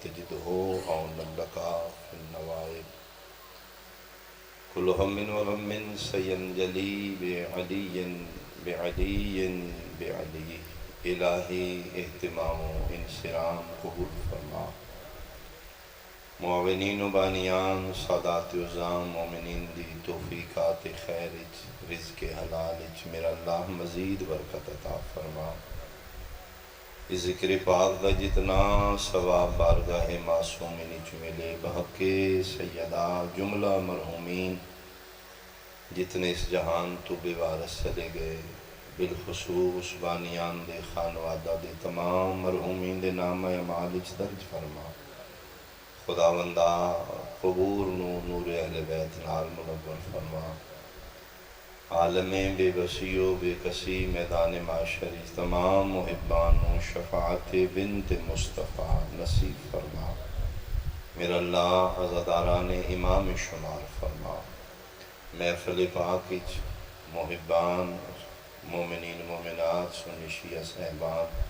تجده عونا لك في النوائب كل هم وغم سينجلي بعلي الہی اہتمام و انصرام قبول فرما۔ معاونین و بانیان سادات عظام مومنین دی توفیقات خیر رزق حلال میرا اللہ مزید برکت عطا فرما۔ اس ذکر پاک دا جتنا ثواب بارگاہ معصومین ملے بحق سیدہ جملہ مرحومین جتنے اس جہان تو بے وارث چلے گئے، بالخصوص بانیان دے خانوادہ دے تمام مرحومین دے نام اعمال اچ درج فرما۔ خداوندہ قبور نو نور اہل بیت نال منور فرما۔ عالم بے بسی و بے کسی میدان معاشر تمام محبان و شفاعت بنت مصطفیٰ نصیب فرما۔ میرا اللہ عزاداران امام شمار فرما۔ محفل پاک اچ محبان مومنین مومنات سنی شیعہ صاحبان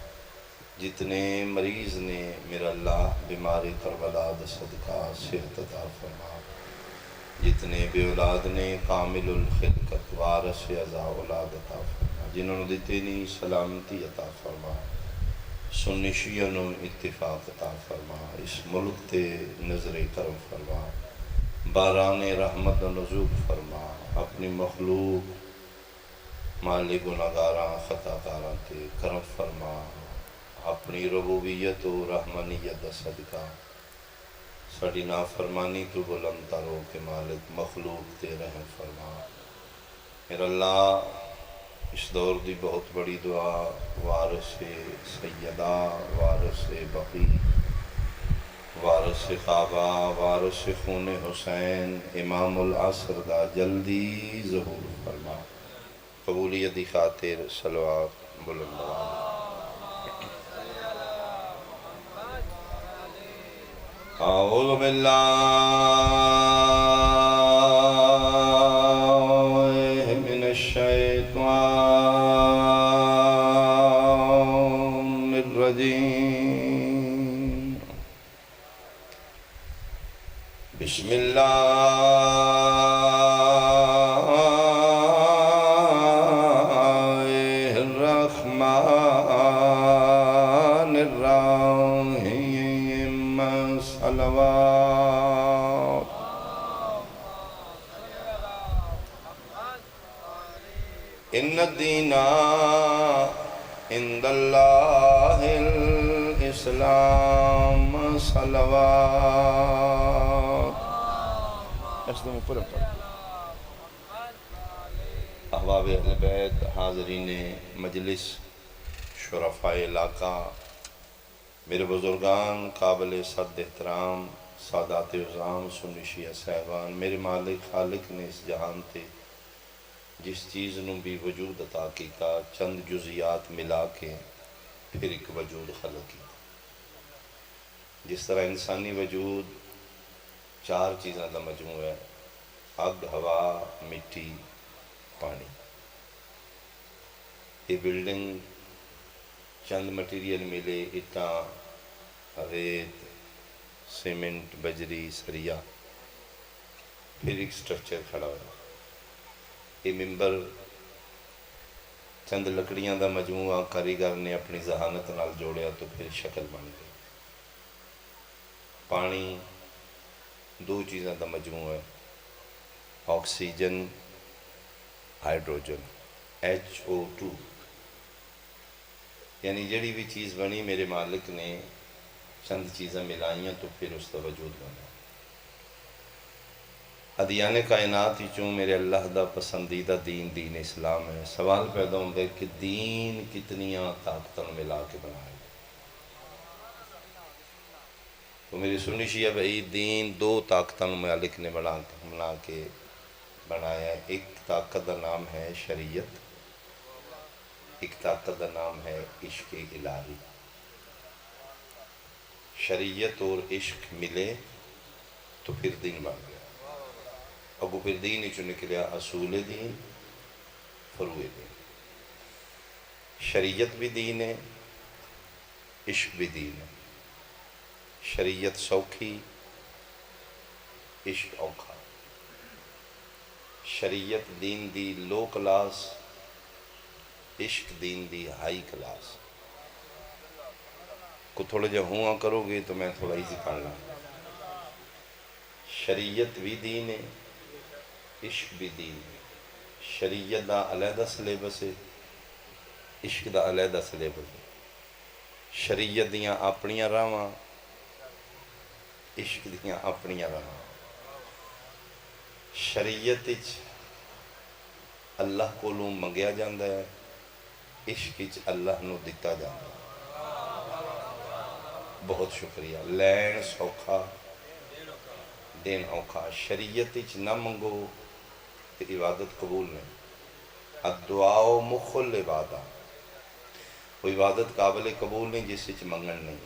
جتنے مریض نے میرا اللہ بیمار کربلا دا صدقہ صحت عطا فرما۔ جتنے بے اولاد نے کامل الخلقت وارث عزا اولاد عطا فرما۔ جنہوں نے دیتے نہیں سلامتی عطا فرما۔ سنی شیعہ نو اتفاق عطا فرما۔ اس ملک تے نظر کرم فرما۔ باران رحمت نزول فرما۔ اپنی مخلوق مالی گناہگاراں خطاکاراں تے کرم فرما۔ اپنی ربوبیت و رحمانیت دا صدقہ ساڑی نافرمانی تو بلند ترو کے مالک مخلوق تے رحم فرما۔ میرا اللہ اس دور دی بہت بڑی دعا وارث سیدہ وارث بقی وارث کعبہ وارث خون حسین امام العصر دا جلدی ظہور فرما۔ قبولیت دی خاطر صلوات بلند آواز۔ اعوذ باللہ من الشیطان الرجیم۔ بسم اللہ الرحمن الرحیم۔ صلوات ان الدین عند اللہ الاسلام۔ صلوات احباب اہل بیت، حاضرین مجلس، شرفاء علاقہ، میرے بزرگان قابل صد احترام سادات عظام سنی شیعہ صاحبان، میرے مالک خالق نے اس جہان تے جس چیز نو بھی وجود عطا کی کا چند جزیات ملا کے پھر ایک وجود خلق کی۔ جس طرح انسانی وجود چار چیزاں دا مجموعہ ہے: آگ، ہوا، مٹی، پانی۔ یہ بلڈنگ چند مٹیریل ملے، اٹاں، ریت، سیمنٹ، بجری، سریا، پھر ایک سٹرکچر کھڑا ہوا۔ یہ ممبر چند لکڑیاں دا مجموعہ کاریگر نے اپنی ذہانت نال جوڑیا تو پھر شکل بن گئی۔ پانی دو چیزاں دا مجموعہ ہے: آکسیجن، ہائیڈروجن، HO2۔ یعنی جڑی بھی چیز بنی میرے مالک نے چند چیزیں ملائیاں تو پھر اس کا وجود بنا۔ ادیان کائنات ہی چوں میرے اللہ دا پسندیدہ دین دین اسلام ہے۔ سوال پیدا ہوتا ہے کہ دین کتنیاں طاقتوں ملا کے بنایا؟ تو میری سنی شیعہ بھائی، دین دو طاقتوں مالک نے بنا کے بنایا ہے۔ ایک طاقت کا نام ہے شریعت، ایک طاقت کا نام ہے عشق الہی۔ شریعت اور عشق ملے تو پھر دین بن گیا۔ ابو پھر دین ہی چو نکلیا اصول دین، فروع دین۔ شریعت بھی دین ہے، عشق بھی دین ہے۔ شریعت سوکھی، عشق اوکھا. شریعت دین دی لو کلاس، عشق دین دی ہائی کلاس. کو تھوڑا جا ہواں کرو گے تو میں تھوڑا ایزی پڑھنا. شریعت بھی دین ہے، عشق بھی دین ہے. شریعت دا علیحدہ سلیبس ہے، عشق دا علیحدہ سلیبس ہے. شریعت دیاں اپنیاں راواں، عشق دیاں اپنیاں راواں. شریعت وچ اللہ کولوں منگیا جاندا ہے، عشق وچ اللہ نو دتا جاندا ہے. بہت شکریہ. لین سوکھا، دین اوکھا. شریعت وچ نہ منگو تو عبادت قبول نہیں. الدعاء مخ العبادہ، وہ عبادت قابل قبول نہیں جس وچ منگن نہیں.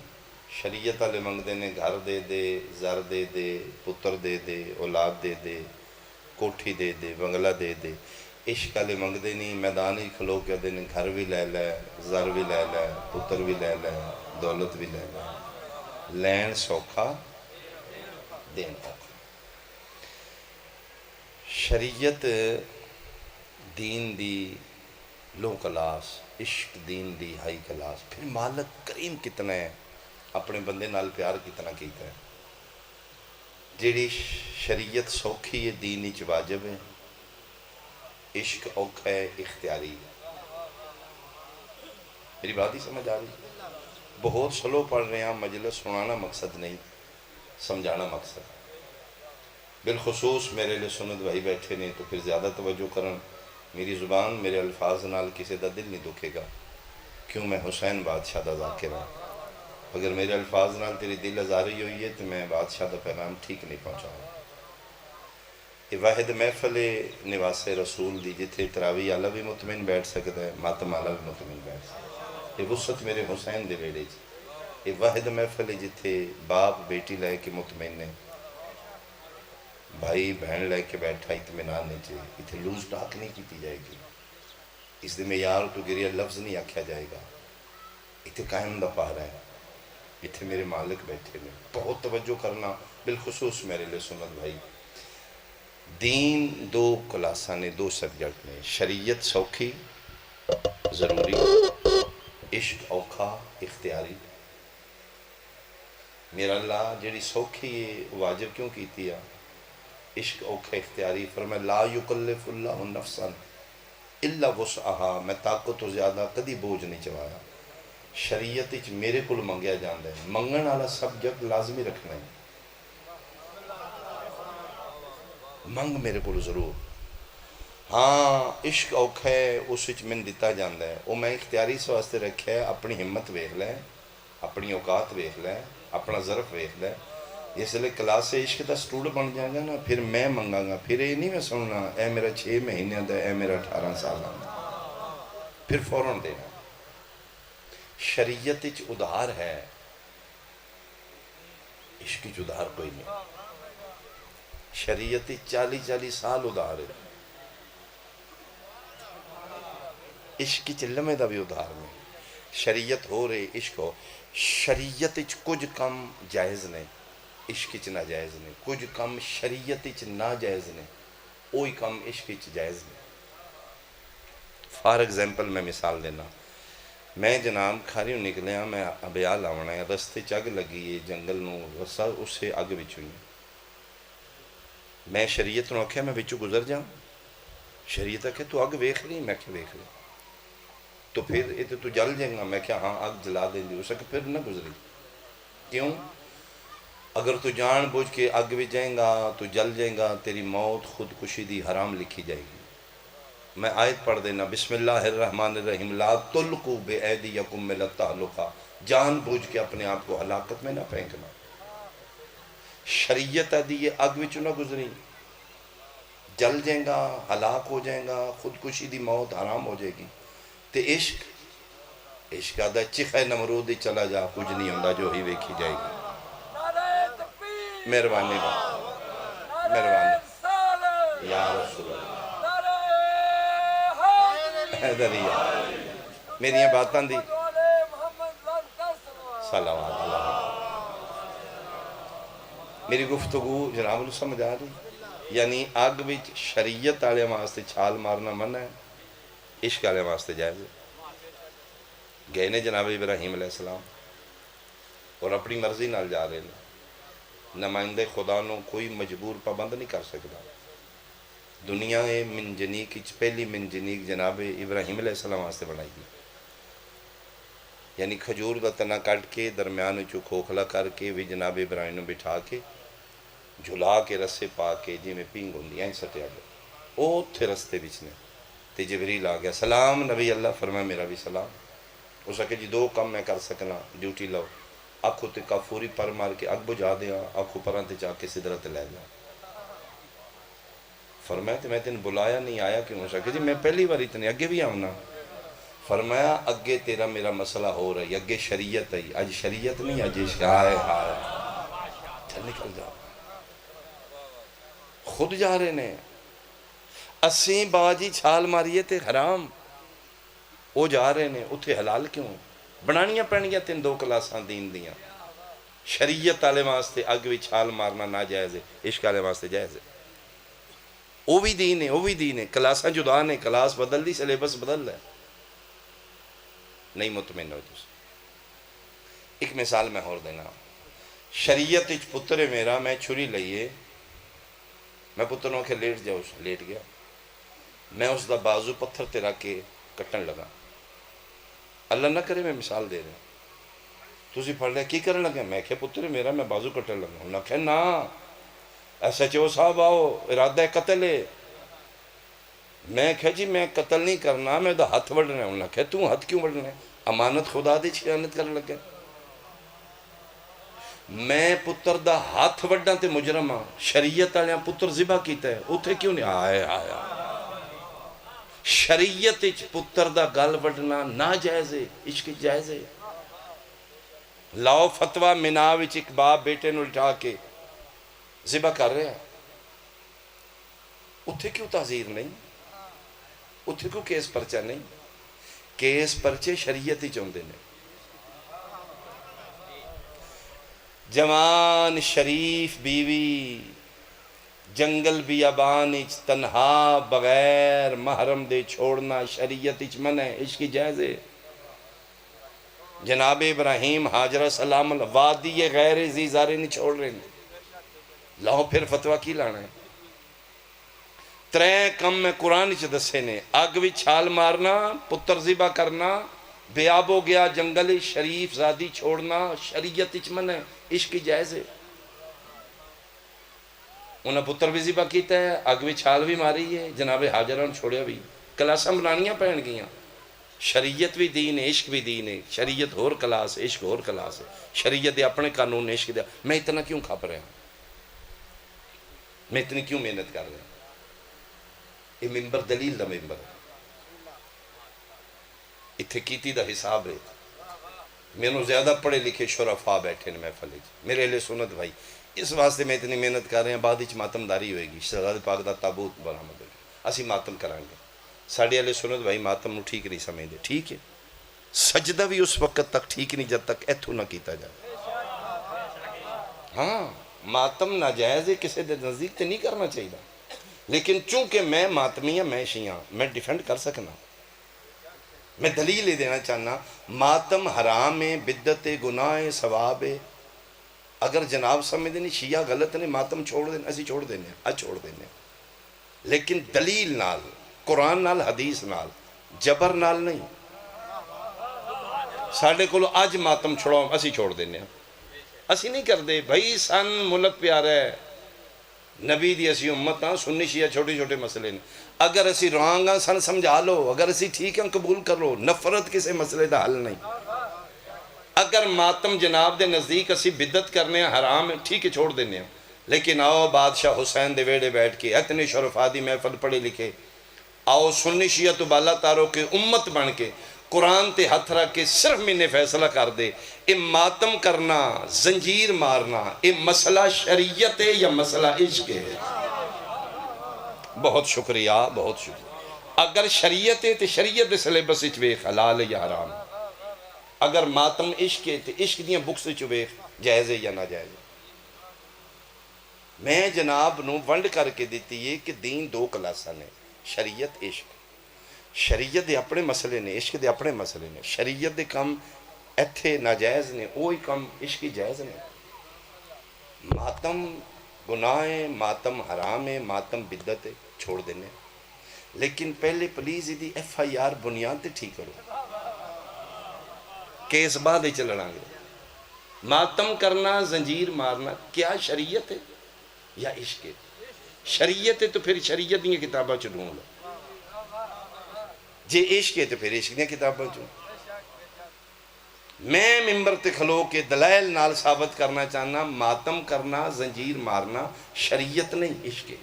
شریعت والے منگتے نے گھر دے دے، زر دے دے، پتر دے دے، اولاد دے دے، کوٹھی دے دے، بنگلہ دے دے. عشق والے منگتے نہیں، میدان ہی کھلو کے دے گھر بھی لے لے، زر بھی لے لے، پتر بھی لے لے، دولت بھی لے لے. لین سوکھا، دین اوکھا. شریعت دین دی لو کلاس، عشق دین دی ہائی کلاس. پھر مالک کریم کتنا ہے، اپنے بندے نال پیار کتنا کیتا ہے. جیڑی شریعت سوکھی ہے، دین وچ واجب ہے، عشق اوکھا ہے، اختیاری ہے. میری بات ہی سمجھ آ رہی؟ بہت سلو پڑھ رہے ہیں. مجلس سنانا مقصد نہیں، سمجھانا مقصد. بالخصوص میرے لئے سنت بھائی بیٹھے نہیں تو پھر زیادہ توجہ کرن. میری زبان میرے الفاظ نال کسی دا دل نہیں دکھے گا، کیوں میں حسین بادشاہ دا ذاکر ہوں. اگر میرے الفاظ نال تیری دل ازاری ہوئی ہے تو میں بادشاہ دا پیغام ٹھیک نہیں پہنچاؤں. یہ واحد محفل نواس رسول دی جتھے تراویح والا بھی مطمئن بیٹھ سکتا ہے، ماتم والا بھی مطمئن بیٹھ سکتا ہے. یہ وسعت میرے حسین دے ویڑے چ. یہ واحد محفل جتھے باپ بیٹی لے کے مطمئن ہے، بھائی بہن لے کے بیٹھا اطمینان نہیں چاہیے. اتنے لوز ٹاک نہیں کیتی جائے گی، اس دے معیار تو گریا لفظ نہیں آکھیا جائے گا. اتنے قائم دا پارا ہے، اتنے میرے مالک بیٹھے نے. بہت توجہ کرنا، بالخصوص میرے لئے سنت بھائی. دین دو کلاساں نے، دو سبجیکٹ نے. شریعت سوکھی ضروری، عشق اوکھا اختیاری. میرا اللہ جیڑی سوکھی واجب کیوں کیتی ہے، عشق اوکھا اختیاری. فرمائے لا یکلف اللہ نفسا الا وسعہا، میں طاقت تو زیادہ کدی بوجھ نہیں چوایا. شریعت وچ میرے کول منگیا جاندا ہے، منگن والا سبجیکٹ لازمی رکھنا ہے. منگ میرے کول ضرور. ہاں عشق اوکھا ہے، اس وچ میں دتا جاندا ہے. وہ میں اختیاری اس واسطے رکھا ہے، اپنی ہمت ویکھ لے، اپنی اوقات ویکھ لے، اپنا ظرف ویکھ لے. اس لئے کلاس عشق دا سٹوڈ بن جائے گا نا، پھر میں منگا گا. پھر یہ نہیں میں سننا اے میرا 6 مہینے دا، اے میرا 18 سال دا. پھر فوراً دینا. شریعت وچ ادھار ہے، عشق وچ ادھار کوئی نہیں. شریعت 40 سال ادھار ہے، عشق چلمے دا بھی ادھار نہیں. شریعت ہو رہے عشق ہو. شریعت کچھ کم جائز نے، عشق چ ناجائز نے. کچھ کم شریعت چ ناجائز نے، وہی کم عشق چ جائز نے. فار ایگزامپل میں مثال دینا. میں جناب کھاریوں نکلیا، میں ابیال آونا ہے، رستے چگ لگی ہے، جنگل نو رسا اس سے اگ بچوں ہی. میں شریعت نو آکھیا میں بچوں گزر جاؤں. شریعت آکھیا تو اگ ویکھ لی؟ میں کہ ویکھ لی. تو پھر یہ تو جل جائے گا. میں کہا ہاں اگ جلا دیں دی. اسے کہ پھر نہ گزری. کیوں؟ اگر تو جان بوجھ کے اگ بھی جائیں گا تو جل جائیں گا، تیری موت خودکشی دی حرام لکھی جائے گی. میں آیت پڑھ دینا، بسم اللہ الرحمن الرحیم. لا تلقوا بایدیکم الی التہلکہ، جان بوجھ کے اپنے آپ کو ہلاکت میں نہ پھینکنا. شریعت دی یہ اگ وچوں نہ گزری، جل جائیں گا، ہلاک ہو جائیں گا، خودکشی دی موت حرام ہو جائے گی. تے عشق آدھا چیخے نمرود چلا جا، کچھ نہیں ہوندا جو ہی ویکھی جائے گی. مہربانی مہربانی یا رسول اللہ. حیدریہ میری باتاں دی صلوات اللہ. میری گفتگو جناب نوں سمجھ آ رہی؟ یعنی اگ وچ شریعت والے واسطے چھال مارنا منع ہے، عشق والے واسطے جائز ہے۔ گئے نے جناب ابراہیم علیہ السلام اور اپنی مرضی نال جا رہے ہیں، نمائندے خدا نو کوئی مجبور پابند نہیں کر سکتا۔ دنیا منجنیک پہلی منجنیک جناب ابراہیم علیہ السلام واسطے بنائی گئی، یعنی کھجور کا تنا کٹ کے درمیان چو کھوکھلا کر کے بھی جناب ابراہیم نو بٹھا کے جھلا کے رسے پا کے جی میں پینگ ہوندی ہیں سٹیا گیا، او تھے رستے بچنے تے جبریل آ گیا، سلام نبی اللہ، فرمایا میرا بھی سلام۔ اس کہ جی دو کم میں کر سکنا، ڈیوٹی لو، آنکھوں تے کافوری پر مار کے اگ بجھا دیا، آنکھوں پران تے چاہ کے صدرت لے جا۔ فرمایا تے میں تین بلایا نہیں آیا کیوں؟ اس کہ جی میں پہلی بار اتنے اگے بھی آؤں نا۔ فرمایا اگے تیرا میرا مسئلہ ہو رہا ہے، اگے شریعت ہے، آج شریعت نہیں، آج عشق ہے۔ چل نکل جا، خود جا رہے نے، اسیں باجی چھال ماریے تے حرام، وہ جا رہے نے، اتھے حلال کیوں؟ بنانیاں پینیاں تین دو کلاساں دین دیاں، شریعت والے واسطے اگ بھی چھال مارنا ناجائز ہے، عشق والے واسطے جائز ہے۔ وہ بھی دین ہے، وہ بھی دین ہے، کلاساں جدا نے، کلاس بدل دی، سلیبس بدل ہے، نہیں مطمئن ہو جس۔ ایک مثال میں اور دینا، شریعت اچ پتر ہے میرا، میں چھری لئیے، میں پتروں کے لیٹ جاؤ، لیٹ گیا، میں اس دا بازو پتھر تے رکھ کے کٹن لگا، اللہ نہ کرے میں مثال دے رہا ہوں، تُسی پڑھ لیا کی کرن لگا؟ میں کہا پتر ہے میرا، میں بازو کٹن لگا، انہوں نے کہا نا SHO صاحب آؤ، ارادہ قتل ہے۔ میں کہا جی میں قتل نہیں کرنا، میں دا ہاتھ وڑنا ہے۔ انہوں نے کہا تو ہاتھ کیوں وڑنا ہے؟ امانت خدا دی خیانت کرنے لگا۔ میں پتر دا ہاتھ وڑنا تے مجرم ہاں، شریعت والے پتر ذبح کیتا ہے، اتھے کیوں نہیں آئے آیا؟ شریعت اچ پتر دا گل وڑنا ناجائز ہے، عشق جائز ہے۔ لاؤ فتوہ منا وچ ایک باپ بیٹے نو اٹھا کے ذبح کر رہے ہیں، اتھے کیوں تعزیر نہیں؟ اتھے کیوں کیس پرچہ نہیں؟ کیس پرچے شریعت ہی چوندے نے۔ جوان شریف بیوی جنگل بیابان اچ تنہا بغیر محرم دے چھوڑنا شریعت اچ منع ہے، عشق جائز ہے۔ جناب ابراہیم حاجرہ سلام اللہ وادی غیر ذی زارے نہیں چھوڑ رہے ہیں، لاؤ پھر فتوہ کی لانا ہے؟ ترے کم میں قرآن چ دسے نے، اگ بھی چھال مارنا، پتر ذبح کرنا، بیاب ہو گیا جنگل شریف زادی چھوڑنا شریعت اچ منع ہے، عشق جائز ہے۔ انہاں پتر بھی ذبح کیتا ہے، اگ بھی چھال بھی ماری ہے، جناب حاجرہ نے چھوڑیا بھی، کلاساں بنانیاں پہن گیاں۔ شریعت بھی دین ہے، عشق بھی دین ہے، شریعت ہور کلاس ہے، عشق ہور کلاس ہے، شریعت دے اپنے قانون عشق دے۔ میں اتنا کیوں کھپ رہا ہوں؟ میں اتنی کیوں محنت کر رہا ہوں؟ یہ ممبر دلیل دا ممبر ہے، اتھے کیتی دا حساب ہے۔ میں نے زیادہ پڑھے لکھے شرفا بیٹھے نے محفل وچ، میرے اہل سنت بھائی، اس واسطے میں اتنی محنت کر رہے ہیں، بعد وچ ماتم داری ہوئے گی، شہزادے پاک دا تابوت برآمد ہوئے گا، اسی ماتم کرائیں گے۔ ساڑھے اہل سنت بھائی ماتم نو ٹھیک نہیں سمجھ دے، ٹھیک ہے، سجدہ بھی اس وقت تک ٹھیک نہیں جب تک ایتھو نہ کیتا جائے۔ ہاں ماتم ناجائز ہے، کسی دے نزدیک تے نہیں کرنا چاہیے، لیکن چونکہ میں ماتمیہ میں شیعہ میں ڈیفینڈ کر سکنا، میں دلیل دینا چاہنا، ماتم حرام ہے، بدعت ہے، گناہ ہے، ثواب ہے۔ اگر جناب سمجھ دیں شیعہ غلط نے، ماتم چھوڑ دیں، اسی چھوڑ دینے اج چھوڑ دینے، لیکن دلیل نال، قرآن نال، حدیث نال، جبر نال نہیں۔ ساڑھے کولو اج ماتم چھوڑاؤ، اسی چھوڑ دینے، اسی نہیں کر دے بھائی، سن ملک پیارا ہے، نبی دی اسی امت ہاں، سنی شیعہ چھوٹے چھوٹے مسئلے نے، اگر اسی رونگ ہاں سن سمجھا لو، اگر اسی ٹھیک ہیں قبول کر لو، نفرت کسے مسئلے دا حل نہیں۔ اگر ماتم جناب دے نزدیک اسی بدعت کرنے ہیں، حرام ہے، ٹھیک ہے چھوڑ دینے ہیں، لیکن آؤ بادشاہ حسین دے ویڑے بیٹھ کے اتنے شرفا دی محفل پڑھے لکھے، آؤ سنی شیعہ تو بالا تاروں کے امت بن کے قرآن تے ہتھ رکھ کے صرف میں نے فیصلہ کر دے، اے ماتم کرنا، زنجیر مارنا، اے مسئلہ شریعت ہے یا مسئلہ عشق ہے؟ بہت شکریہ، بہت شکریہ۔ اگر شریعت ہے تو شریعت دے سلیبس وچ ویکھ حلال ہے یا حرام ہے، اگر ماتم عشق ہے تو عشق دیاں بکس وچ ویکھ جائز ہے یا ناجائز ہے۔ میں جناب نو ونڈ کر کے دیتی ہے کہ دین دو کلاساں نے، شریعت عشق۔ شریعت دے اپنے مسئلے نے، عشق دے اپنے مسئلے نے۔ شریعت دے کم ایتھے ناجائز نے، وہی کم عشقی جائز نے۔ ماتم گناہ ہے، ماتم حرام ہے، ماتم بدعت ہے، چھوڑ دینے۔ لیکن پہلے پلیز دی ایف آئی آر بنیاد تے ٹھیک کرو، کیس بعد ہی چلنا گے۔ ماتم کرنا، زنجیر مارنا کیا شریعت ہے یا عشق ہے؟ شریعت ہے تو پھر شریعت دیا کتاباں چ ڈھونڈ لو، جے عشق ہے تو پھر عشق دیا کتاباں چ۔ میں ممبر تے کھلو کے دلائل نال ثابت کرنا چاہنا، ماتم کرنا، زنجیر مارنا شریعت نہیں، عشق ہے۔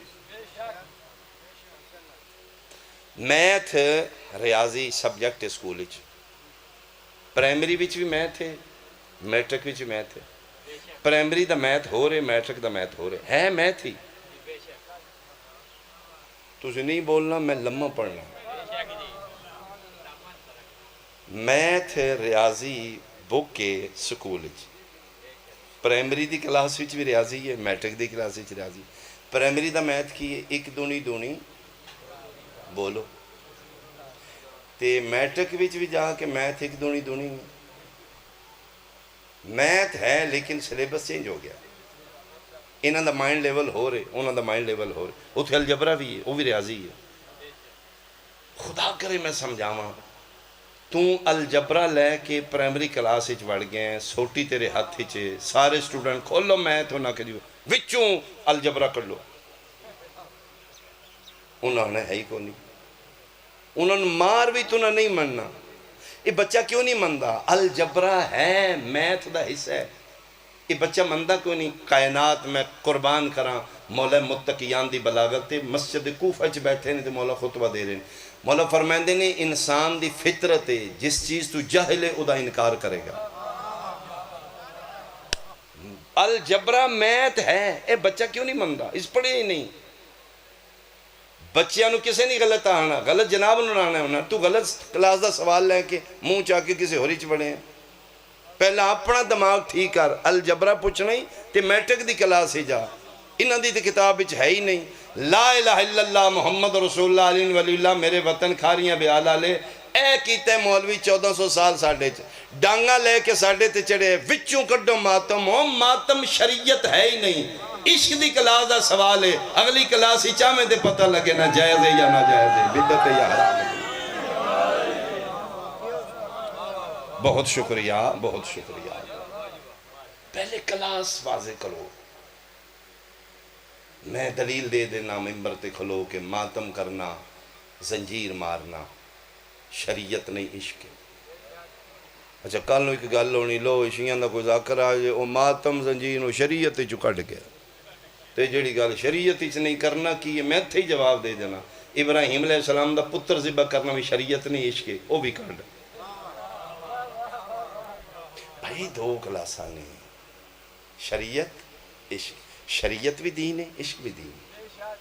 میتھ ریاضی سبجیکٹ اسکول وچ، پرائمری وچ بھی میتھ ہے، میٹرک وچ بھی میتھ ہے۔ پرائمری دا میتھ ہو رہے، میٹرک دا میتھ ہو رہے، ہے میتھ ہی۔ تجھے نہیں بولنا، میں لمحہ پڑھنا۔ میتھ ریاضی بک کے school which, primary the class which بھی ریاضی ہے، میٹرک دی کلاس وچ ریاضی۔ پرائمری دا میتھ کی ہے، ایک دونی دونی بولو، تے میٹرک وچ بھی جا کے میتھ ایک دونی دونی ہے۔ میتھ ہے لیکن سلیبس چینج ہو گیا، انہاں دا مائنڈ لیول ہو رہے، انہاں دا مائنڈ لیول ہو رہے۔ اتھے الجبرا بھی ہے، وہ بھی ریاضی ہے۔ خدا کرے میں سمجھاواں، تو الجبرا لے کے پرائمری کلاس وچ وڑ گئے، سوٹی تیرے ہاتھ وچ، سارے سٹوڈنٹ کھولو میتھ نہ کریو، وچوں الجبرا کر لو، انہوں نے ہے ہی کو نہیں، انہوں نے مار بھی تو نہ نہیں مننا۔ یہ بچہ کیوں نہیں مندہ؟ الجبرا ہے میتھ دا حصہ ہے۔ یہ بچہ مندہ کیوں نہیں؟ کائنات میں قربان کراں مولا متقیان دی بلاغت تے مسجد کوفہ چ بیٹھے نے تے مولا خطبہ دے رہے ہیں۔ مولا فرمائندے نے انسان دی فطرت ہے، جس چیز تو جاہل ہے او دا انکار کرے گا۔ الجبرا میتھ ہے، اے بچہ کیوں نہیں مندہ؟ اس پڑھے ہی نہیں۔ بچیاں نو کسے نہیں غلط آنا، غلط جناب نو آنا ہونا۔ تو غلط کلاس دا سوال لے کے منہ چاہ کے کسے ہوری چ بڑھے ہیں۔ پہلا اپنا دماغ ٹھیک کر، الجبرا پوچھنا ہی تے میٹرک دی کلاس ہی جا، انہاں دی تے کتاب وچ ہے ہی نہیں۔ لا الہ الا اللہ محمد رسول اللہ علیہ ولی اللہ میرے وطن کھاریاں بیال آلے، اے کیتے مولوی 1400 سال ساڑھے چ ڈانگا لے کے ساڑھے تے چڑھے، وچوں کڈو ماتم ہو، ماتم شریعت ہے ہی نہیں۔ عشق دی کلاس دا سوال ہے، اگلی کلاس ہی چاہمیں دے پتہ لگے نہ جائز ہے یا نہ جائز ہے، بدعت ہے یا حرام ہے۔ بہت شکریہ، بہت شکریہ۔ پہلے کلاس واضح کرو۔ میں دلیل دے دینا ممبر تے کھلو کہ ماتم کرنا، زنجیر مارنا شریعت نہیں، عشق ہے۔ اچھا کل نو ایک گل ہونی، لو عشقیاں دا کوئی ذکر آجے، او ماتم زنجیر نو شریعت چو کٹ گیا، تے جڑی گل شریعت چ نہیں کرنا کی ہے، میں تھے ہی جواب دے دینا۔ ابراہیم علیہ السلام دا پتر ذبح کرنا بھی شریعت نہیں، عشق ہے، او بھی کٹ۔ بھائی دو کلاساں نے، شریعت عشق، شریعت بھی دین ہے، عشق بھی دین ہے۔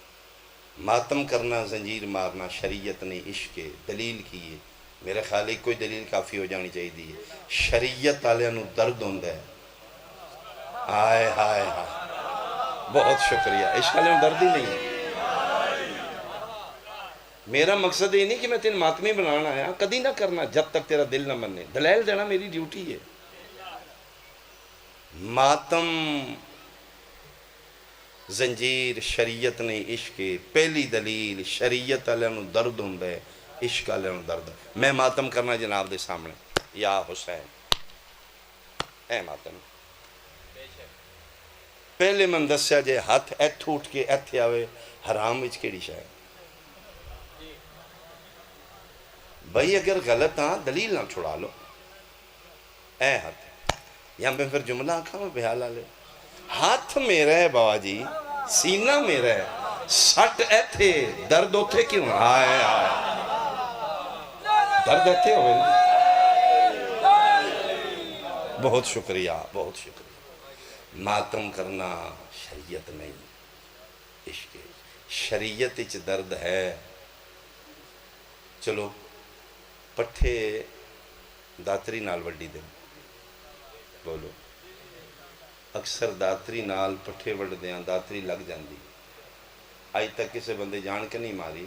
ماتم کرنا، زنجیر مارنا شریعت نے، عشق ہے۔ دلیل کی ہے، میرے خیال ایک کوئی دلیل کافی ہو جانی چاہیے دی ہے۔ شریعت والے نو درد ہوندہ ہے، آئے ہائے ہائے، بہت شکریہ۔ عشق والے نو درد ہی نہیں ہے۔ میرا مقصد یہ نہیں کہ میں تین ماتمی بنانا آیا، کدی نہ کرنا جب تک تیرا دل نہ مننے، دلائل دینا میری ڈیوٹی ہے۔ ماتم زنجیر شریعت نے، عشق ہے۔ پہلی دلیل شریعت علیہ نو درد ہوندہ ہے، عشق علیہ نو درد۔ میں ماتم کرنا جناب دے سامنے، یا حسین اے ماتم، پہلے من دسیا جے ہاتھ ایتھ اٹھ کے ایتھے آوے، حرام وچ کیڑی شے؟ بھائی اگر غلط ہاں دلیل نہ چھڑا لو، اے ہاتھ، یہاں پہ پھر جملہ آکھا میں بہال آلے، ہاتھ میرا ہے بابا جی، سینہ میرا ہے، سٹ ایتھے درد ہوتے کیوں؟ آئے آئے درد ایتھے ہوئے نا۔ بہت شکریہ، بہت شکریہ۔ ماتم کرنا شریعت نہیں، عشق ہے۔ شریعت اچ درد ہے۔ چلو پٹھے داتری نال وڈی دیں، بولو اکثر داتری نال پٹھے وڈدیاں داتری لگ جاندی، اج تک کسے بندے جان کے نہیں ماری،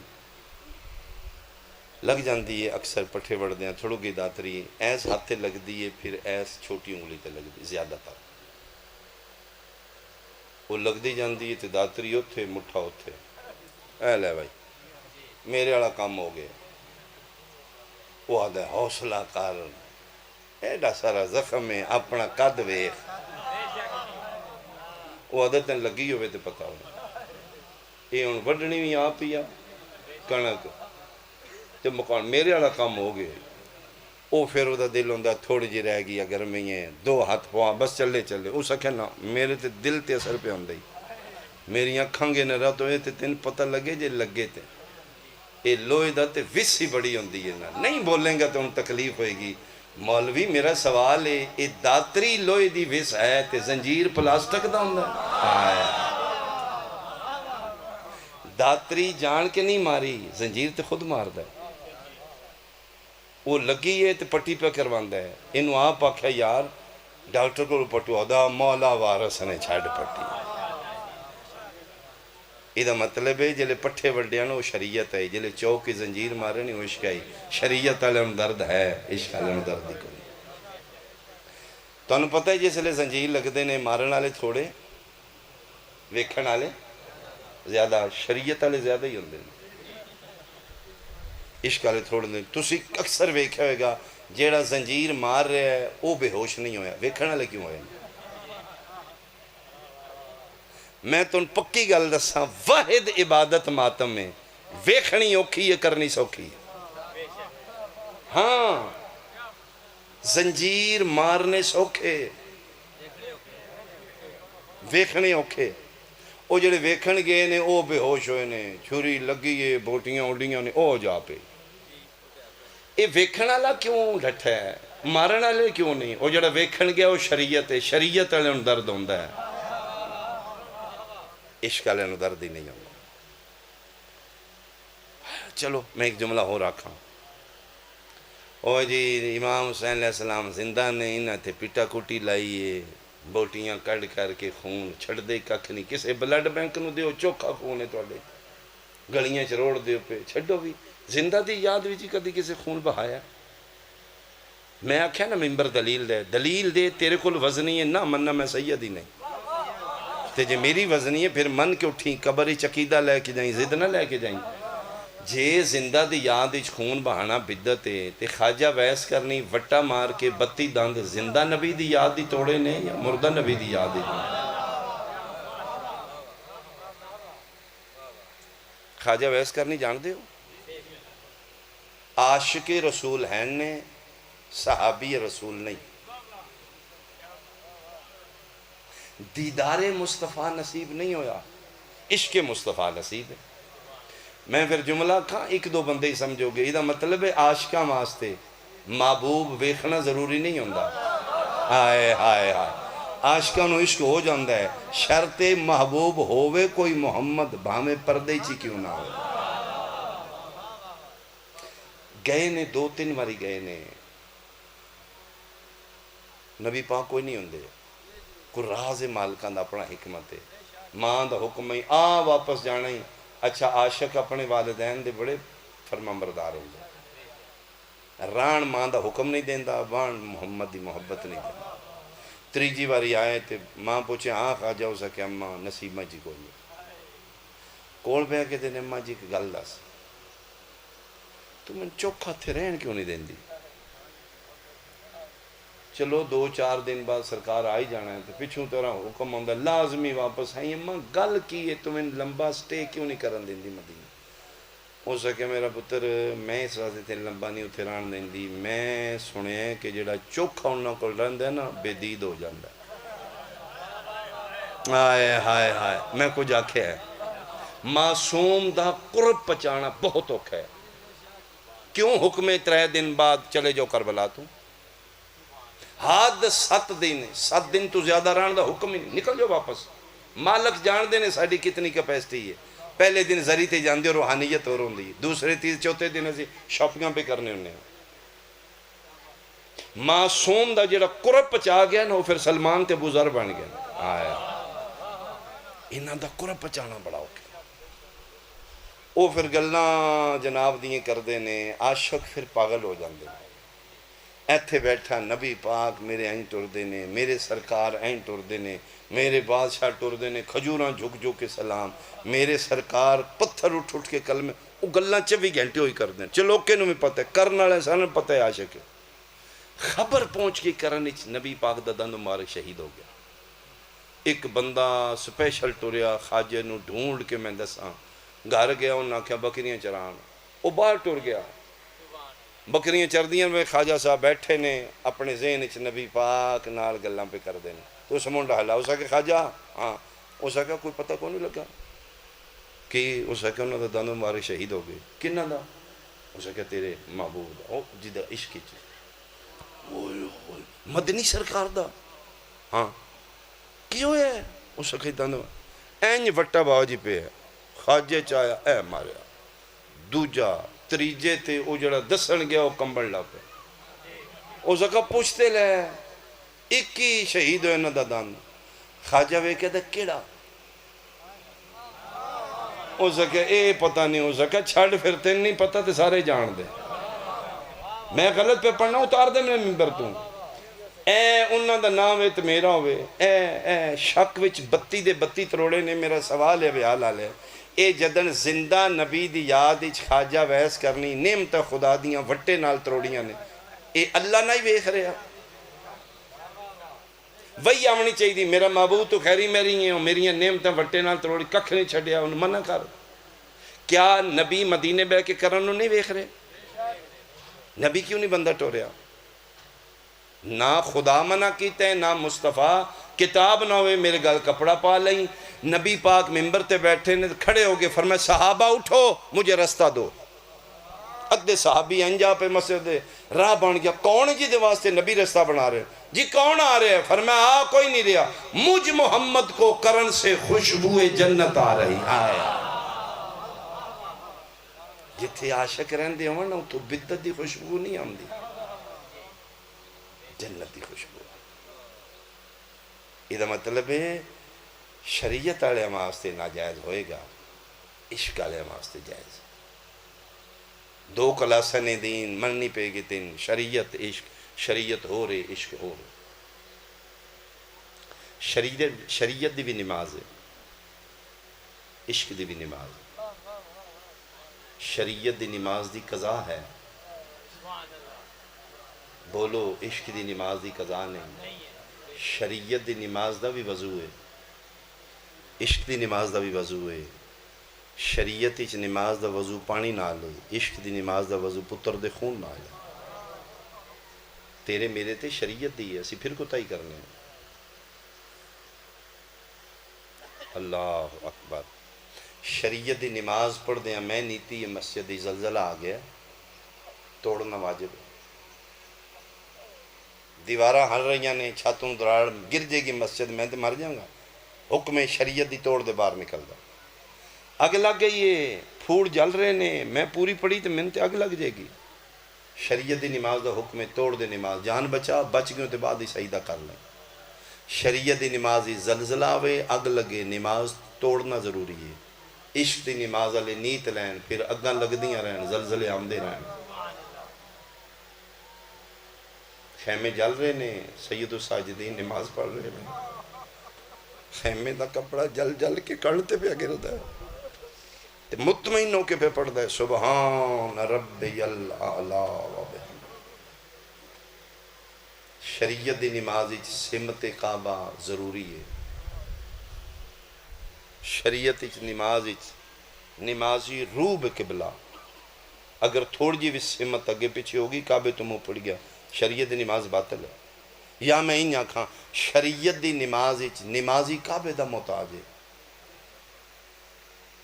لگ جاندی ہے اکثر پٹھے وڈدیاں تھوڑو گی داتری ایس ہاتھ تے لگ دی ہے، پھر ایس چھوٹی انگلی تے لگ دی زیادہ تر وہ لگ دی جاندی ہے تے داتری اتھے مٹھا اتھے، اے لے بھائی میرے والا کام ہو گیا، وہ آدھا ہے حوصلہ کر، ایڈا سارا زخم ہے اپنا قد ویکھ، وہ عادتیں لگی ہوئے تے پتہ ہونا یہ ہن وڈنی بھی آپ ہی آ کنک تے مکان میرے والا کام ہو گیا، وہ پھر وہ دل ہوندا تھوڑی جی رہ گئی اگر میں یہ دو ہاتھ پواں بس چلے چلے، اس آکھیا نا میرے تے دل تے اثر پہ ہوندا ہی میری اکھاں گے نہ رات ہوئے تے تین پتہ لگے جے لگے تے اے لوہے دا تے وس ہی بڑی ہوندی ہے نا، نہیں بولیں گا تو ان تکلیف ہوئے گی۔ مولوی میرا سوال ہے اے داتری لوہے دی وس ہے تے زنجیر پلاسٹک دا ہوندا ہے، داتری جان کے نہیں ماری زنجیر تے خود مار دا ہے، وہ لگی ہے تے پٹی پہ کرواندہ ہے، انہوں آپ آکھا یار ڈاکٹر کو پٹو دا مولا وارث نے چھاڑ پٹی، یہ مطلب ہے جلے پٹھے وڈیاں وہ شریعت ہے، جلے چوک کی زنجیر مارے نہیں وہ عشق ہے، شریعت علیہ درد ہے، عشق علیہ درد ہی کوئی۔ تو انہوں پتہ ہے جس لئے زنجیر لگ دینے مارن آلے تھوڑے ویکھن آلے زیادہ، شریعت آلے زیادہ ہی ہوندے عشق آلے تھوڑے دیں۔ تسی اکثر ویکھا ہوئے گا جیڑا زنجیر مار رہا ہے وہ بے ہوش نہیں ہویا، ویکھن آلے کیوں ہوئے؟ میں تو ان پکی گل دساں واحد عبادت ماتم میں ویکھنی اوکھی ہے کرنی سوکھی ہے، ہاں زنجیر مارنے سوکھے ویکھنے اوکھے، او جڑے ویکھن گئے نے او بے ہوش ہوئے نے، چھری لگی ہے بوٹیاں اڑیاں نے او جا پہ، اے ویکھن والا کیوں ڈھٹا ہے مارن والے کیوں نہیں؟ او جڑا ویکھن گیا وہ شریعت ہے، شریعت والے ان درد ہوندا ہے، عشق والے ان درد ہی نہیں ہوندا۔ چلو میں ایک جملہ ہو رکھا ہوں، او جی امام حسین علیہ السلام زندہ نے انہاں تے پٹا کٹی لائیے بوٹیاں کڑ کر کے خون چھڑ دے ککھ نہیں، کسے بلڈ بینک نو دیو چوکھا خون ہے توڑے گلیاں چروڑ دیو پہ چھڑو بھی زندہ دی یاد بھی جی کدی کسے خون بہایا؟ میں آکھیا نا ممبر دلیل دے تیرے کل وزنی ہے نہ مننا میں سید ہی نہیں تے جے میری وزنی ہے پھر من کے اٹھیں قبری چقیدہ لے کے جائیں زد نہ لے کے جائیں، جے زندہ دی یاد اچھ خون بہانا بدت ہے تے خواجہ ویس کرنی وٹا مار کے 32 داند زندہ نبی دی یاد دی توڑے نے یا مردہ نبی دی یاد دی خواجہ ویس کرنی جان دے ہو عاشق رسول ہیں نے صحابی رسول نہیں، دیدار مصطفیٰ نصیب نہیں ہویا عشق مصطفیٰ نصیب ہے۔ میں پھر جملہ کھاں ایک دو بندے ہی سمجھو گے، یہ مطلب ہے عاشقاں واسطے محبوب ویکھنا ضروری نہیں ہوندا، ہائے ہائے ہائے عاشقاں نو عشق ہو جاندہ ہے، شرط محبوب ہووے کوئی محمد بھامے پردے چی کیوں نہ ہوئے۔ گئے نے 2-3 واری گئے نے نبی پاک کوئی نہیں ہوندے، کوئی راز مالکان دا اپنا حکمت ہے، ماں دا حکم ہے واپس جانا ہی، اچھا عاشق اپنے والدین دے بڑے فرمان بردار ہوندے، ران ماں دا حکم نہیں دیندہ، وان محمد دی محبت نہیں دیندہ۔ تریجی واری آئے تھے ماں پوچھے خواجہ ہو سکے اماں نصیبہ جی کو نہیں کول پہ کے دن اماں جی کی گل دس تو میں چوکھا تھے رہن کیوں نہیں دیندی؟ چلو 2-4 دن بعد سرکار آئی جانا ہے تو پچھوں تورا حکم ہوندہ لازمی واپس ہیں اماں گل کی ہے تمہیں لمبا سٹے کیوں نہیں کرن دیندی مدینہ؟ ہو سکے میرا پتر میں اس واسطے تے لمبا نہیں اتھے ران دیندی، میں سنے کہ جڑا چوکھا انہاں کو رہن دے نا بے دید ہو جاندہ آئے ہائے ہائے میں کچھ آکھے ہے معصوم دا قرب پچانا بہت اوکھا ہے، کیوں حکم 3 دن بعد چلے جو کربلا تو حد 7 دن تو زیادہ ران دا حکم ہی نہیں، نکل جو واپس، مالک جان دینے ساڑھی کتنی کیپیسٹی ہے، پہلے دن زری تے جاندے اور روحانیت ہو رہی، دوسرے 3 چوتھے دن سے شاپنگاں پہ کرنے ہونے ہیں، معصوم دا جڑا قرب پچا گیا نا وہ پھر سلمان تے ابو ذر بن گیا آیا انہاں دا قرب پچانا بڑا اوکھا وہ پھر گلاں جناب دیئے کردے نے عاشق پھر پاگل ہو جاندے نے ایتھے بیٹھا نبی پاک میرے این ٹردے نے میرے سرکار این ٹردے نے میرے بادشاہ ٹردے نے کھجوراں جھک جو کے سلام میرے سرکار پتھر اٹھ اٹھ کے کلمے وہ گلاں 24 گھنٹے ہوئی کر دیں چلوکے نو میں پتہ ہے کرن والے سانن پتہ ہے عاشق ہے خبر پہنچ کے کرن وچ نبی پاک دا دند مارک شہید ہو گیا ایک بندہ سپیشل ٹریا خواجے نو ڈھونڈ کے میں دساں گھر گیا انہاں آکھیا بکریاں چران وہ باہر ٹر گیا بکریاں چردیاں میں خواجہ صاحب بیٹھے نے اپنے ذہن وچ نبی پاک نال گلاں پہ کر دینے تو اس منڈا ہلا اس آکھیا خواجہ ہاں اس آکھیا کوئی پتہ کون نہیں لگا کہ اس آکھیا انہاں دا دند مارک شہید ہو گئے کنہاں دا اس آکھیا تیرے محبوب دا جدا عشق وچ مدنی سرکار دا ہاں کیوں ہے اس آکھیا دند اینج وٹا باو جی پہ ہے خواجے چایا اے ماریا دوجا تریجے تے او جڑا دسن گیا وہ کمبل لا پہ او زکا پوچھتے لے ایک ہی شہید ہوئے نا دا دان خواجہ وے کہتا کیڑا او زکا اے پتہ نہیں او زکا چھاڑ پھرتے نہیں پتہ تے سارے جان دے میں غلط پہ پڑھنا اتار دے میں ممبر توں اے انہاں دا نام ہے تو میرا ہوئے اے شک وچ بتی دے بتی تروڑے نے میرا سوال ہے بیال آلے اے جدن زندہ نبی دی یاد اچ خواجہ ویس کرنی نعمت خدا دیاں وٹے نال تروڑیاں نے اے اللہ نہ ہی ویکھ رہا وہی آمنی چاہیے دی میرا معبود تو خیری میری ہیں میری نعمت وٹے نال تروڑی ککھ نہیں چھڑیا انہوں منع کر کیا نبی مدینے بے کے کرنوں نہیں ویکھ رہے نبی کیوں نہیں بندہ ٹوریا نہ خدا منع کیتے ہیں نہ مصطفیٰ کتاب نہ ہوئے میرے گل کپڑا پا لیں نبی پاک ممبر تے بیٹھے نے کھڑے ہو گئے فرمائے صحابہ اٹھو مجھے رستہ دو ادھے صحابی انجا پہ مسجد راہ بن گیا کون جی دے واسطے نبی رستہ بنا رہے جی کون آ رہے ہیں فرمایا کوئی نہیں رہا مجھ محمد کو کرن سے خوشبو جنت آ رہی آیا جتھے عاشق رہندے ہوں نا تو بدت دی خوشبو نہیں آمدی جنت دی خوشبو یہ مطلب ہے شریعت والے واسطے ناجائز ہوئے گا عشق والے واسطے جائز دو کلاسن دین مننی پہ گی تین شریعت عشق شریعت ہو رہے عشق ہو رہے شریعت دی بھی نماز ہے عشق دی بھی نماز ہے شریعت دی نماز دی قضا ہے بولو عشق دی نماز دی قضا نہیں شریعت دی نماز دا بھی وضو ہے عشق دی نماز دا بھی وضو ہے شریعت اچ نماز دا وضو پانی نال ہے عشق دی نماز دا وضو پتر دے خون نال ہے تیرے میرے تے شریعت دی ہے اسی پھر کوتاہی کرنے اللہ اکبر شریعت دی نماز پڑھ دیا میں نیتی یہ مسجد دی زلزلہ آ گیا توڑنا واجب ہے دیوارہ ہل رہی نے چھاتوں دراڑ گر جے گی مسجد میں تو مر جاؤں گا حکم شریعت دی توڑ دے باہر نکل دا اگ لگ گئی ہے پھوڑ جل رہے نے میں پوری پڑھی تو میں تے اگ لگ جائے گی شریعت دی نماز دا حکم توڑ دے نماز جان بچا بچ گئے تے بعد ہی سجدہ کر لیں شریعت دی نماز ہی زلزلہ ہوئے اگ لگے نماز توڑنا ضروری ہے عشق دی نماز والے نیت لین پھر اگاں لگ دیاں رہن زلزلے آمدے رہن خیمے جل رہے نے سید الساجدین نماز پڑھ رہے نے خیمے دا کپڑا جل جل کے کڑتے پہ گردا ہے مطمئن ہو کے پہ پڑھدا ہے سبحان ربی الاعلی و بحمدہ شریعت دی نماز وچ سمت کعبہ ضروری ہے شریعت وچ نماز وچ نمازی روح قبلہ اگر تھوڑی جی بھی سمت اگے پیچھے ہوگی کعبے تو منہ پڑ گیا شریعت دی نماز باطل ہے یا میں ہی آکھاں شریعت دی نماز نمازی کعبے دا محتاج ہے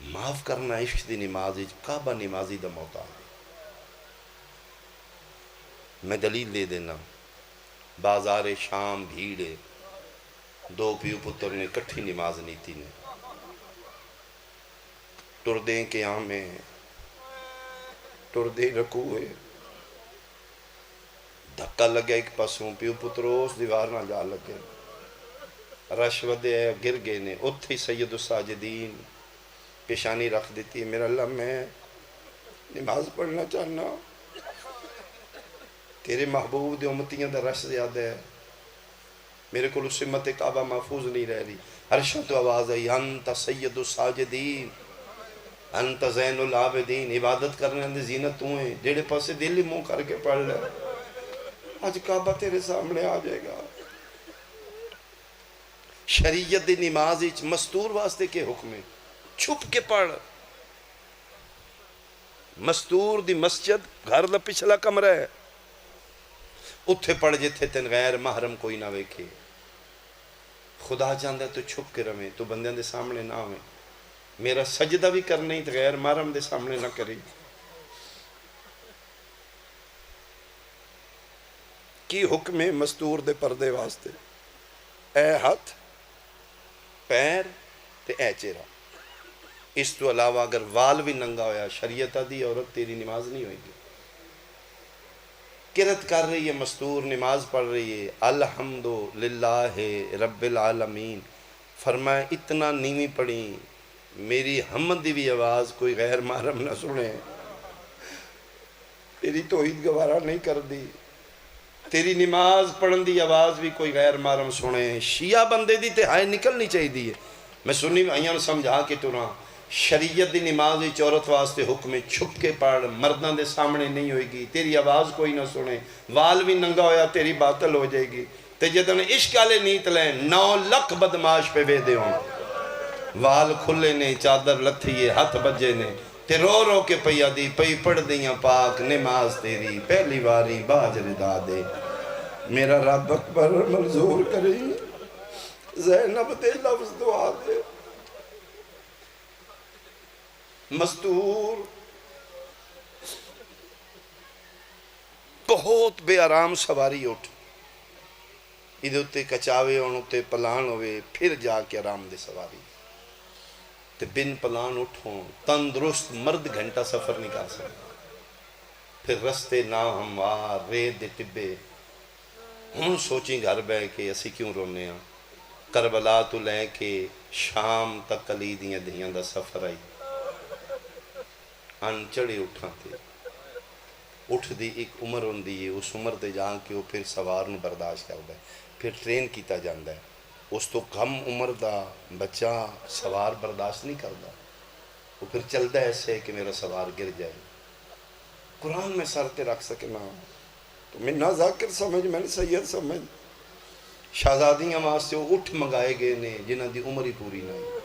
معاف کرنا عشق دی نماز کعبہ نمازی دا محتاج ہے میں دلیل دے دینا بازار شام بھیڑے دو پیو پتر نے کٹھی نماز نیتی نے ٹردیں کے آمیں ٹردیں رکوئے دھکا لگا ایک پاسوں، پیو پترو اس دیوار نہ جا لگے، رش ودے گر گئے نے، اتھے سید الساجدین پیشانی رکھ دیتی، میرا اللہ میں نماز پڑھنا چاہنا، تیرے محبوب دے امتیاں دا رش زیادہ ہے، میرے کو سمت کعبہ محفوظ نہیں رہ رہی۔ عرشوں تو آواز آئی، انت سید الساجدین انت زین العابدین، عبادت کرنے اندے زینت تو ہیں، جیڑے پاسے دلی منہ کر کے پڑھ لے، آج کعبہ تیرے سامنے آ جائے گا۔ شریعت دی نماز اچ مستور واسطے کے حکم ہے، چھپ کے پڑھ۔ مستور دی مسجد گھر دا پچھلا کمرہ ہے، اتھے پڑھ جتھے تن غیر محرم کوئی نہ ویکھے۔ خدا چاہتا ہے تو چھپ کے رہے، تو بندیاں دے سامنے نہ ہوئے، میرا سجدہ بھی کرنا ہی تو غیر محرم دے سامنے نہ کرے۔ کی حکم ہے مستور دے پردے واسطے؟ اے ہاتھ، پیر تے اے چہرہ، اس تو علاوہ اگر وال بھی ننگا ہویا، شریعت دی عورت تیری نماز نہیں ہوئے گی۔ کرت کر رہی ہے، مستور نماز پڑھ رہی ہے، الحمدللہ رب العالمین، فرمایا اتنا نیویں پڑھی، میری حمد دی بھی آواز کوئی غیر محرم نہ سنے، تیری توحید گوارا نہیں کر دی، تیری نماز پڑھن دی آواز بھی کوئی غیر محرم سنے۔ شیعہ بندے دی تہائی نکلنی چاہی دی ہے، میں سنی آئیاں سمجھا کے تو رہا، شریعت دی نماز ایک عورت واسطے حکم چھپ کے پڑھ، مردوں دے سامنے نہیں ہوئے گی، تیری آواز کوئی نہ سنے، وال بھی ننگا ہویا تیری باطل ہو جائے گی۔ تے جدن عشق والے نیت لیں 9 لکھ بدماش پہ ویدے ہوں، وال کھلے نے، چادر لتھیے، ہاتھ بجے نے، تے رو رو کے پیا دی پئی پڑھ دیاں پاک نماز تیری، پہلی باری باج ردا دے، میرا رب اکبر منظور کری، زینب دے لفظ دعا دے۔ مستور بہت بے آرام سواری اٹھ، ادھے اتے کچاوے اتے پلان ہوئے، پھر جا کے آرام دے سواری، تے بن پلان اٹھوں، تندرست مرد گھنٹہ سفر نہیں کر سکتا، پھر رستے نہ ہموار، ریت دے ٹبے، ہن سوچیں گھر بے کے اسی کیوں رونے ہیں، کربلا تو لے کے شام تک علی دیاں دھیاں دا سفر آئی، ان چڑے اٹھاں تے اٹھ دی ایک عمر ہوندی ہے، اس عمر تے جان کے وہ پھر سوار نو برداشت کردا ہے، پھر ٹرین کیتا جاندا ہے، اس تو کم عمر دا بچہ سوار برداشت نہیں کردا، وہ پھر چلدا ایسے ہے کہ میرا سوار گر جائے۔ قرآن میں سر تے رکھ سکنا تو میں نہ ذاکر سمجھ، میں نے سید سمجھ، شہزادیاں واسطے وہ اٹھ منگائے گئے نے جنہ دی عمر ہی پوری نہیں،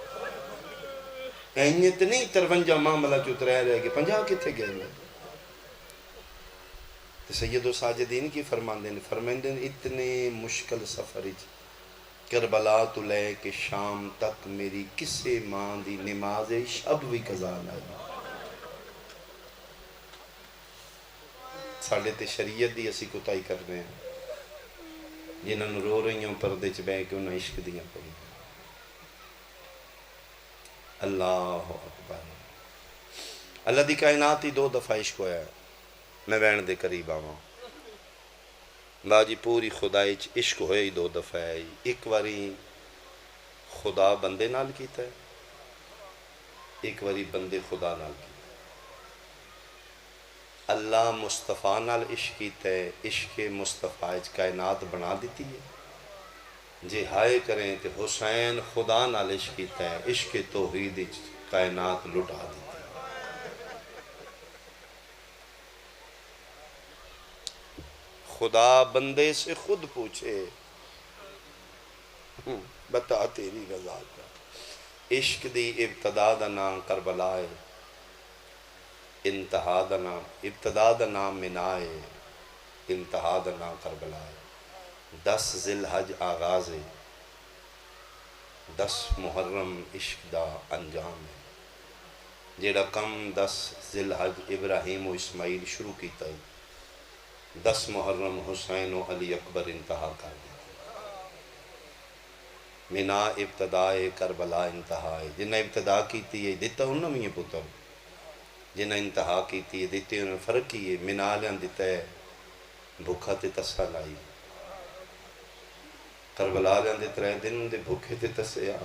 اینیت نہیں 53 معاملہ چ اترے رہ گئے، 50 کتھے گئے نے۔ سید و ساجدین کی فرماندے نے اتنے مشکل سفر کربلا تو لے کے شام تک میری کسے ماں دی نماز شب بھی قضا نہ ہوئی۔ ساڑھے تے شریعت دی اسی کوتاہی کر رہے ہیں، جنہاں نو رو رہی ہوں پردے چ بہ کے انہاں عشق دیاں پڑھی۔ اللہ اکبر، اللہ دی کائنات ہی 2 دفعہ عشق ہویا ہے، میں بین دے قریب آواں باجی پوری خدائی چ عشق ہوئے ہی 2 دفعہ ہے، ایک واری خدا بندے نال کیتا ہے، ایک واری بندے خدا نال کیتا ہے۔ اللہ مصطفیٰ نال عشق کیتا ہے، عشق مصطفیٰ چ کائنات بنا دیتی ہے، جے ہائے کریں تے حسین خدا نال عشق کیتا ہے، عشق توحید چ کائنات لٹا دیتی ہے۔ خدا بندے سے خود پوچھے بتا تیری رضا کا، عشق دی ابتدا دا نام کربلا ہے، انتہا دا نام ابتدا دا نام منا ہے، انتہا دا نام کربلا ہے۔ 10 ذی الحج آغاز ہے، 10 محرم عشق دا انجام ہے، جیڑا کم 10 ذی الحج ابراہیم و اسماعیل شروع کیتا ہے، 10 محرم حسین و علی اکبر انتہا کر دی۔ منا ابتدا ہے، کربلا انتہا ہے، جنہیں ابتدا کیتی ہے دیتا انہوں میں یہ پتر، جنہیں انتہا کیتی ہے دیتے انہوں فرق کی ہے، منا لیاں دیتا ہے بھوکا تے تسا لائی کربلا لیاندے 3 دن دے بھوکے تے تسے آ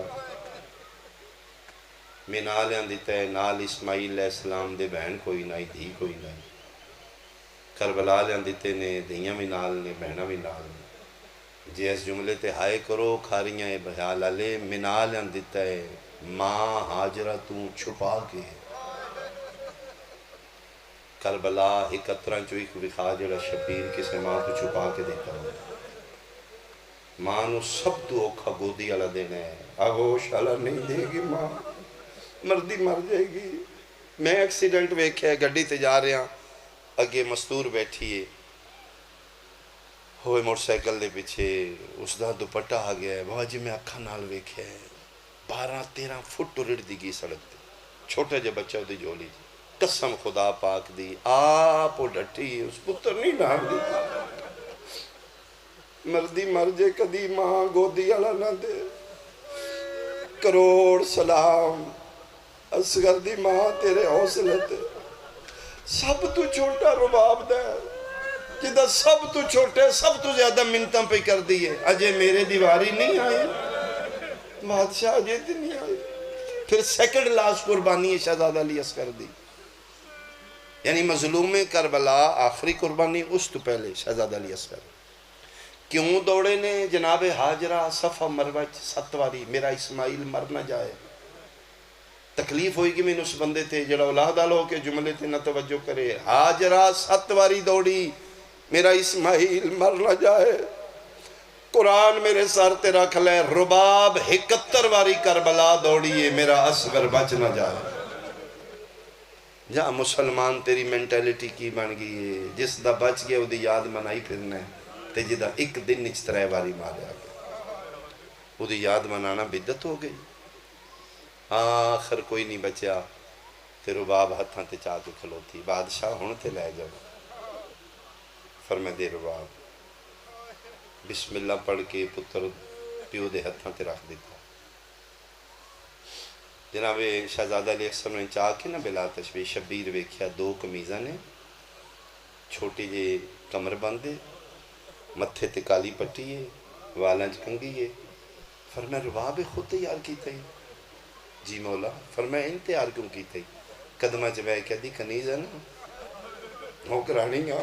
مینا لیاندی تے نال اسماعیل علیہ السلام دے بہن کوئی نائی دھی کوئی نائی کربلا لیاندی تے نے دھیاں بھی نال نے بہنہ بھی نال نے جی اس جملے تے ہائے کرو کھاریاں بحال علی مینا لیاندی تے ماں حاجرہ توں چھپا کے کربلا ایک قطرہ چو ایک وکھا جڑا شبیر کسے ماں کو چھپا کے دیتا ہوں ماں نو سب تو اوکھا گودی والا دینا ہے آگوش والا نہیں دے گی ماں مردی مر جائے گی میں ایکسیڈنٹ ویکھے ہے گڈی تے جا رہے ہیں اگے مستور بیٹھیے ہوئے موٹر سائیکل دے پیچھے اس دا دوپٹہ آ گیا ہے وہ جی میں اکھا نال ویکھے ہے 12-13 فٹ رڑ دی گئی سڑک تے چھوٹے جے بچہ دی جولی جی قسم خدا پاک دی آپ وہ ڈٹی اس پتر نہیں ڈھان دی مردی مر جے کدی ماں گودی والا نہ دے کروڑ سلام اصغر دی ماں تیرے حوصلے تے سب تو چھوٹا رباب دے جدہ سب تو چھوٹے سب تو زیادہ منتاں پہ کر دیئے اجے میرے دیواری نہیں آئی بادشاہ اجے دی نہیں آئی پھر سیکنڈ لاس قربانی شہزادہ علی اصغر دی یعنی مظلوم کربلا آخری قربانی اس تو پہلے شہزادہ علی اصغر کیوں دوڑے نے جناب حاجرہ صفہ مروہ 7 واری میرا اسماعیل مر نہ جائے تکلیف ہوئی کہ میں نے اس بندے تھے جڑا اولاد آلو کے جملے تھے نہ توجہ کرے حاجرہ 7 واری دوڑی میرا اسماعیل مر نہ جائے قرآن میرے سر تے رکھ لے رباب 71 واری کربلا دوڑیے میرا اصغر بچ نہ جائے جا مسلمان تیری مینٹیلیٹی کی بن گئی ہے جس دا بچ گیا وہ دی یاد منائی پھرنا ہے تے جدہ ایک دن نچ 3 واری مارے آگے وہ دی یاد منانا بدت ہو گئی آخر کوئی نہیں بچیا تے رباب ہتھاں تے چاہ کے کھلوتی بادشاہ ہون تے لے جاؤ فرمائے دے رباب بسم اللہ پڑھ کے پتر پیو دے ہتھاں تے رکھ دیتا جناب شہزادہ علی اکثر نے چاہ کے نا بلا تشبیہ شبیر ویکھیا 2 کمیزاں نے چھوٹی جے کمر بندے متھے تے کالی پٹی ہے والنج کنگی ہے فرمائے رباب خود تیار کیتا ہی جی مولا فرمائے ان تیار کیوں کیتا ہی قدمہ جبائے کہہ دی کنیز ہے نا نوکرانی گا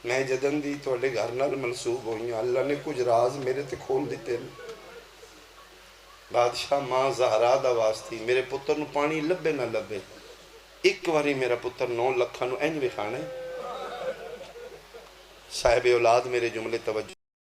میں جدن دی توڑے گھر نال منصوب ہوئی ہیں اللہ نے کچھ راز میرے تے کھول دیتے ہیں بادشاہ ماں زہرا دا واسطی میرے پتر نو پانی لبے نہ لبے ایک واری میرا پتر 9 لکھاں نو اینج وکھانا ہے صاحب اولاد میرے جملے توجہ